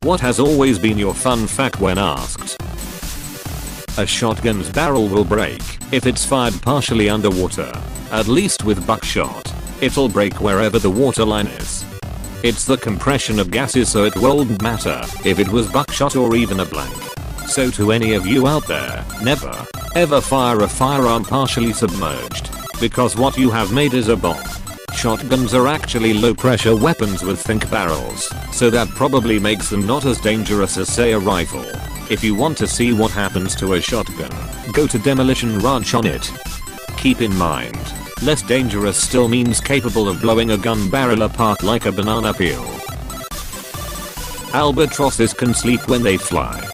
What has always been your fun fact when asked? A shotgun's barrel will break if it's fired partially underwater. At least with buckshot. It'll break wherever the waterline is. It's the compression of gases, so it won't matter if it was buckshot or even a blank. So to any of you out there, never ever fire a firearm partially submerged, because what you have made is a bomb. Shotguns are actually low pressure weapons with think barrels, so that probably makes them not as dangerous as say a rifle. If you want to see what happens to a shotgun, go to Demolition Ranch on it. Keep in mind, less dangerous still means capable of blowing a gun barrel apart like a banana peel. Albatrosses can sleep when they fly.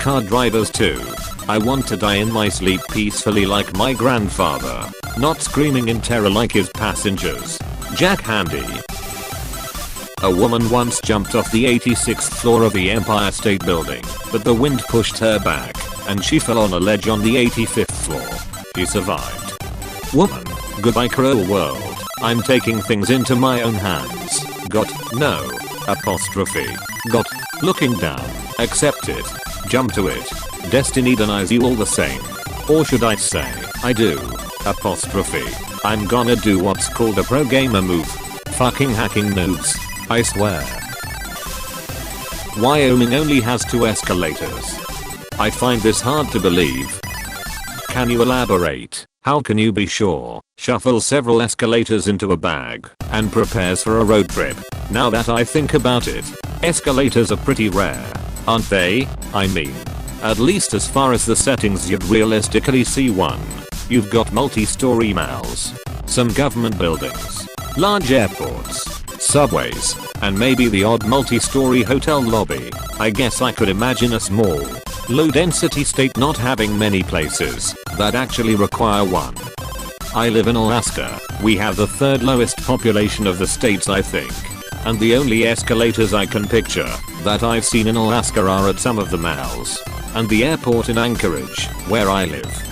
Car drivers too. I want to die in my sleep peacefully like my grandfather, not screaming in terror like his passengers. Jack Handy. A woman once jumped off the 86th floor of the Empire State Building, but the wind pushed her back, and she fell on a ledge on the 85th floor. She survived. Woman. Goodbye cruel world. I'm taking things into my own hands. Got no apostrophe. Got looking down. Accept it. Jump to it. Destiny denies you all the same. Or should I say, I do. Apostrophe. I'm gonna do what's called a pro gamer move. Fucking hacking noobs. I swear. Wyoming only has 2 escalators. I find this hard to believe. Can you elaborate? How can you be sure? Shuffle several escalators into a bag and prepares for a road trip. Now that I think about it, escalators are pretty rare, aren't they? I mean, at least as far as the settings you'd realistically see one. You've got multi-story malls, some government buildings, large airports, subways, and maybe the odd multi-story hotel lobby. I guess I could imagine a small, low-density state not having many places that actually require one. I live in Alaska. We have the 3rd lowest population of the states, I think. And the only escalators I can picture that I've seen in Alaska are at some of the malls and the airport in Anchorage, where I live.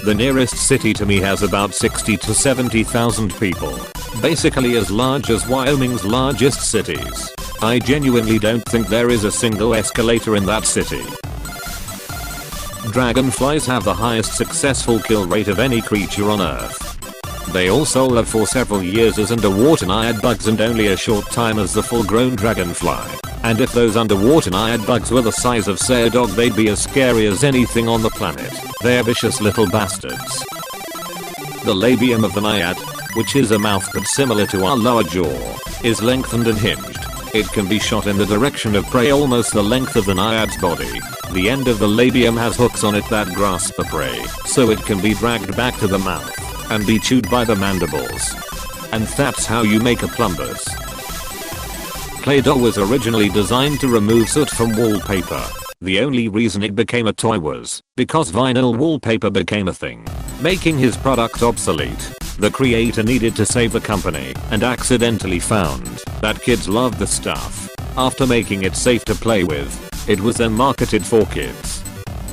The nearest city to me has about 60 to 70,000 people, basically as large as Wyoming's largest cities. I genuinely don't think there is a single escalator in that city. Dragonflies have the highest successful kill rate of any creature on Earth. They also live for several years as underwater naiad bugs and only a short time as the full-grown dragonfly. And if those underwater naiad bugs were the size of say a dog, they'd be as scary as anything on the planet. They're vicious little bastards. The labium of the naiad, which is a mouth but similar to our lower jaw, is lengthened and hinged. It can be shot in the direction of prey almost the length of the naiad's body. The end of the labium has hooks on it that grasp the prey, so it can be dragged back to the mouth and be chewed by the mandibles. And that's how you make a plumbus. Play-Doh was originally designed to remove soot from wallpaper. The only reason it became a toy was because vinyl wallpaper became a thing, making his product obsolete. The creator needed to save the company and accidentally found that kids loved the stuff. After making it safe to play with, it was then marketed for kids.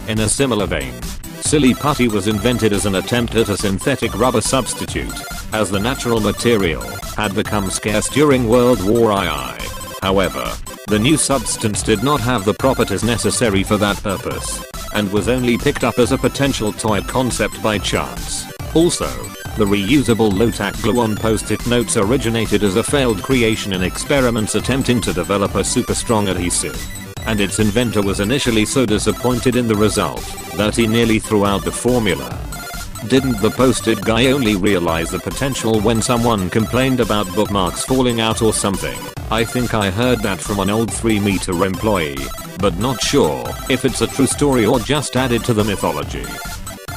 In a similar vein, Silly Putty was invented as an attempt at a synthetic rubber substitute, as the natural material had become scarce during World War II. However, the new substance did not have the properties necessary for that purpose, and was only picked up as a potential toy concept by chance. Also, the reusable low-tack glue-on post-it notes originated as a failed creation in experiments attempting to develop a super strong adhesive. And its inventor was initially so disappointed in the result that he nearly threw out the formula. Didn't the post-it guy only realize the potential when someone complained about bookmarks falling out or something? I think I heard that from an old 3-meter employee, but not sure if it's a true story or just added to the mythology.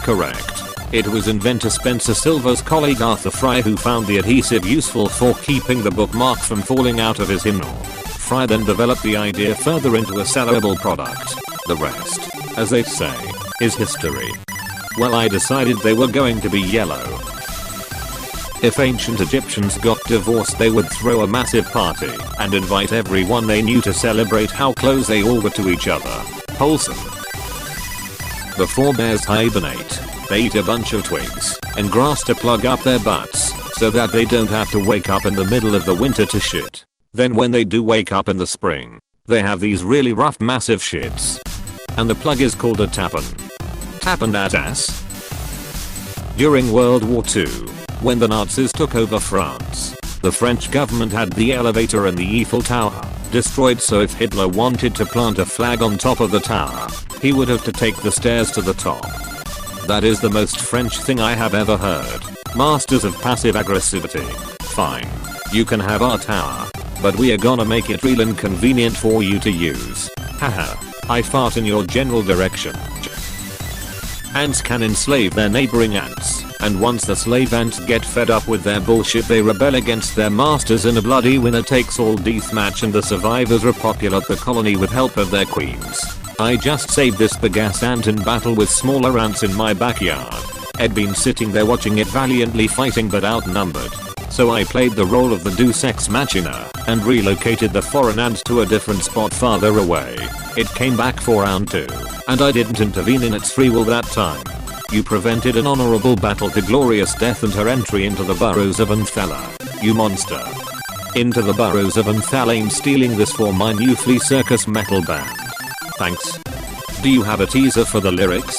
Correct. It was inventor Spencer Silver's colleague Arthur Fry who found the adhesive useful for keeping the bookmark from falling out of his hymnal. Fry then developed the idea further into a sellable product. The rest, as they say, is history. Well, I decided they were going to be yellow. If ancient Egyptians got divorced, they would throw a massive party and invite everyone they knew to celebrate how close they all were to each other. Wholesome. Before bears hibernate, they eat a bunch of twigs and grass to plug up their butts so that they don't have to wake up in the middle of the winter to shit. Then when they do wake up in the spring, They have these really rough massive shits. And the plug is called a tappen. Tappen that ass? During World War II, when the Nazis took over France, the French government had the elevator in the Eiffel Tower destroyed, so if Hitler wanted to plant a flag on top of the tower, he would have to take the stairs to the top. That is the most French thing I have ever heard. Masters of passive aggressivity. Fine. You can have our tower, but we are gonna make it real inconvenient for you to use. Haha. I fart in your general direction. Ants can enslave their neighboring ants, and once the slave ants get fed up with their bullshit, they rebel against their masters in a bloody winner-takes-all deathmatch, and the survivors repopulate the colony with help of their queens. I just saved this big-ass ant in battle with smaller ants in my backyard. I'd been sitting there watching it valiantly fighting but outnumbered. So I played the role of the Deus Ex Machina and relocated the foreign ant to a different spot farther away. It came back for round 2, and I didn't intervene in its free will that time. You prevented an honorable battle to glorious death and her entry into the burrows of Anthala. You monster. Into the burrows of Anthala. I'm stealing this for my new Flea Circus metal band. Thanks. Do you have a teaser for the lyrics?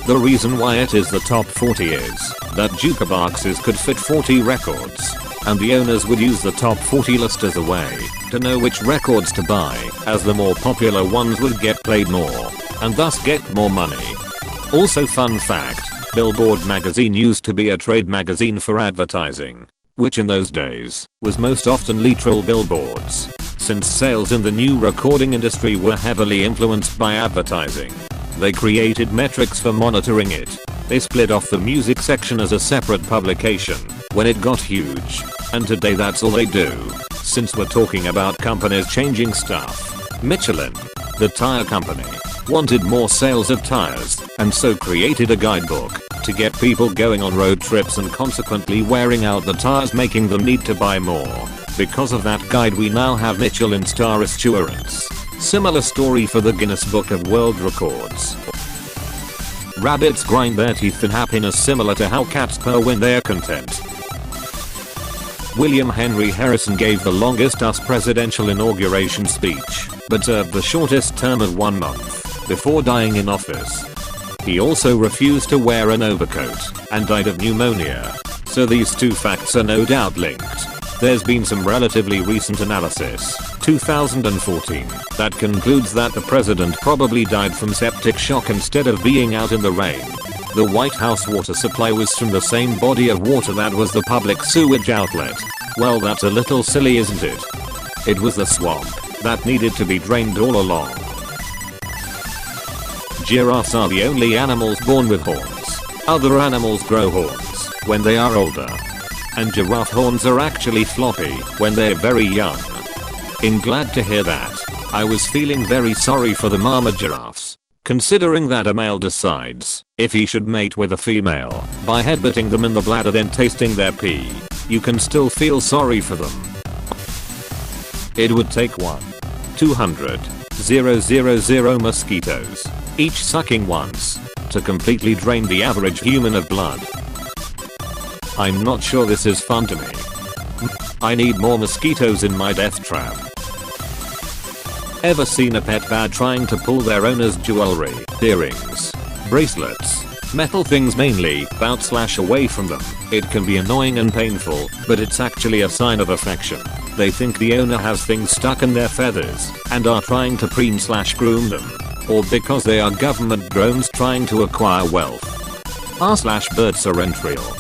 The reason why it is the top 40 is that jukeboxes could fit 40 records, and the owners would use the top 40 list as a way to know which records to buy, as the more popular ones would get played more, and thus get more money. Also, fun fact, Billboard magazine used to be a trade magazine for advertising, which in those days was most often literal billboards, since sales in the new recording industry were heavily influenced by advertising. They created metrics for monitoring it. They split off the music section as a separate publication when it got huge, and today that's all they do. Since we're talking about companies changing stuff, Michelin, the tire company, wanted more sales of tires, and so created a guidebook to get people going on road trips and consequently wearing out the tires, making them need to buy more. Because of that guide, we now have Michelin star assurance. Similar story for the Guinness Book of World Records. Rabbits grind their teeth in happiness, similar to how cats purr when they're content. William Henry Harrison gave the longest US presidential inauguration speech, but served the shortest term of 1 month before dying in office. He also refused to wear an overcoat and died of pneumonia. So these two facts are no doubt linked. There's been some relatively recent analysis, 2014, that concludes that the president probably died from septic shock instead of being out in the rain. The White House water supply was from the same body of water that was the public sewage outlet. Well, that's a little silly, isn't it? It was the swamp that needed to be drained all along. Giraffes are the only animals born with horns. Other animals grow horns when they are older. And giraffe horns are actually floppy when they're very young. Glad to hear that. I was feeling very sorry for the mama giraffes, considering that a male decides if he should mate with a female by headbutting them in the bladder then tasting their pee. You can still feel sorry for them. It would take 200,000 mosquitoes, each sucking once, to completely drain the average human of blood. I'm not sure this is fun to me. I need more mosquitoes in my death trap. Ever seen a pet bear trying to pull their owner's jewelry, earrings, bracelets, metal things mainly, out/away from them? It can be annoying and painful, but it's actually a sign of affection. They think the owner has things stuck in their feathers and are trying to preen/groom them. Or because they are government drones trying to acquire wealth. R/birds are real.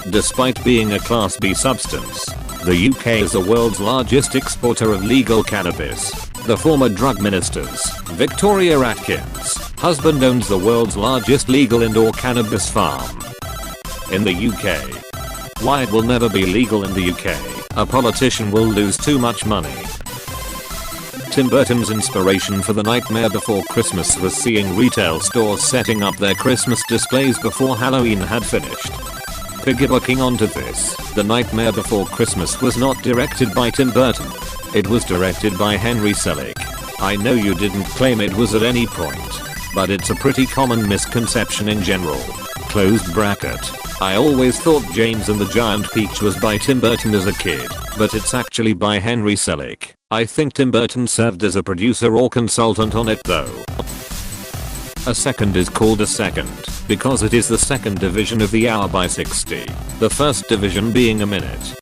Despite being a Class B substance, the UK is the world's largest exporter of legal cannabis. The former drug minister's, Victoria Atkins, husband owns the world's largest legal indoor cannabis farm in the UK. Why it will never be legal in the UK, a politician will lose too much money. Tim Burton's inspiration for The Nightmare Before Christmas was seeing retail stores setting up their Christmas displays before Halloween had finished. Piggybacking onto this, The Nightmare Before Christmas was not directed by Tim Burton. It was directed by Henry Selick. I know you didn't claim it was at any point, but it's a pretty common misconception in general. Closed bracket. I always thought James and the Giant Peach was by Tim Burton as a kid, but it's actually by Henry Selick. I think Tim Burton served as a producer or consultant on it though. A second is called a second because it is the second division of the hour by 60, the first division being a minute.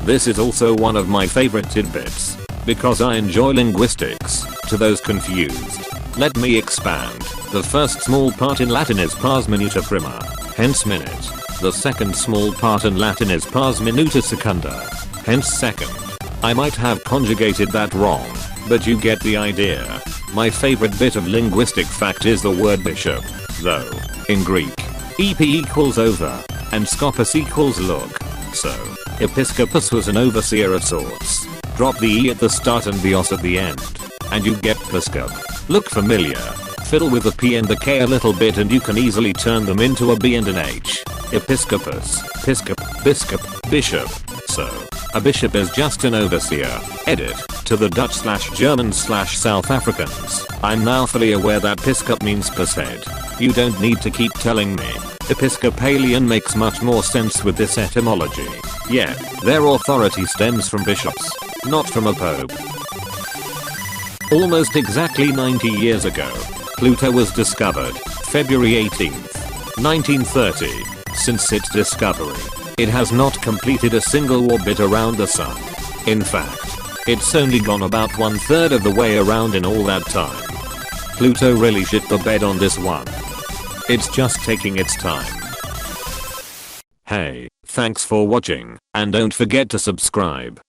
This is also one of my favorite tidbits because I enjoy linguistics. To those confused, let me expand. The first small part in Latin is pars minuta prima, hence minute. The second small part in Latin is pars minuta secunda, hence second. I might have conjugated that wrong, but you get the idea. My favorite bit of linguistic fact is the word bishop, though. In Greek, EP equals over, and scopus equals look. So, episcopus was an overseer of sorts. Drop the E at the start and the os at the end, and you get piscop. Look familiar? Fiddle with the P and the K a little bit and you can easily turn them into a B and an H. Episcopus, piscop, biscop, bishop. So, a bishop is just an overseer. Edit. To the Dutch/German/South Africans, I'm now fully aware that piscop means percent. You don't need to keep telling me. Episcopalian makes much more sense with this etymology. Yeah, their authority stems from bishops, not from a pope. Almost exactly 90 years ago, Pluto was discovered, February 18th, 1930. Since its discovery, it has not completed a single orbit around the sun. In fact, it's only gone about 1/3 of the way around in all that time. Pluto really shit the bed on this one. It's just taking its time. Hey, thanks for watching, and don't forget to subscribe.